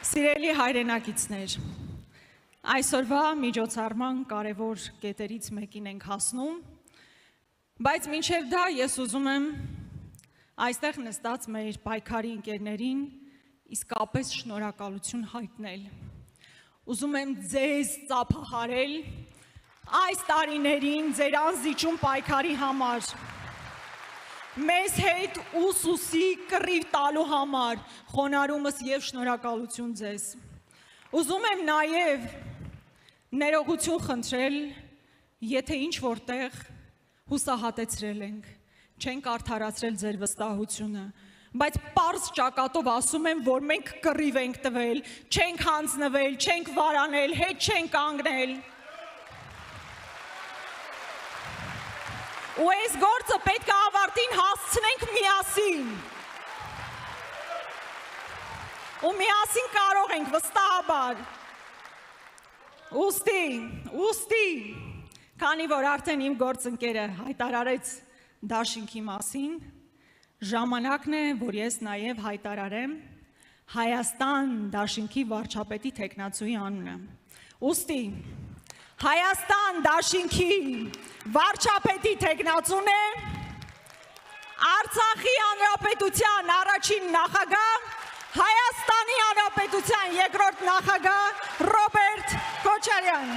Սիրելի հայրենակիցներ, այսօրվա միջոցառման կարևոր կետերից մեկին ենք հասնում, բայց մինչև դա ես ուզում եմ այստեղ նստած մեր պայքարի ընկերներին իսկապես շնորհակալություն հայտնել։ Ուզում եմ ձեզ ծափահարել այս տարիներին ձեր անզիջում պայքարի համար, մեզ հետ ուսուսի կռիվ տալու համար, խոնարհումս և շնորհակալություն ձեզ։ Ուզում եմ նաև ներողություն խնդրել, եթե ինչ որտեղ հուսահատեցրել ենք, չենք արդարացրել ձեր վստահությունը, բայց պարզ ճակատով ասում եմ, որ մենք կռիվ ենք տվել, չենք հանձնվել, չենք վարանել, հետ չենք կանգնել։ Ու այս գործը պետք է ավարտին հասցնենք միասին։ Ու միասին կարող ենք վստահաբար։ Ուստի, քանի որ արդեն իմ գործընկերը հայտարարեց դաշինքի մասին, ժամանակն է, որ ես նաև հայտարարեմ Հայաստան դաշինքի վարչապետի թեկնածուի անունը։ Ուստի, Հայաստան դաշինքի վարչապետի թեկնածուն է Արցախի հանրապետության առաջին նախագահ, Հայաստանի հանրապետության երկրորդ նախագահ Ռոբերտ Քոչարյան։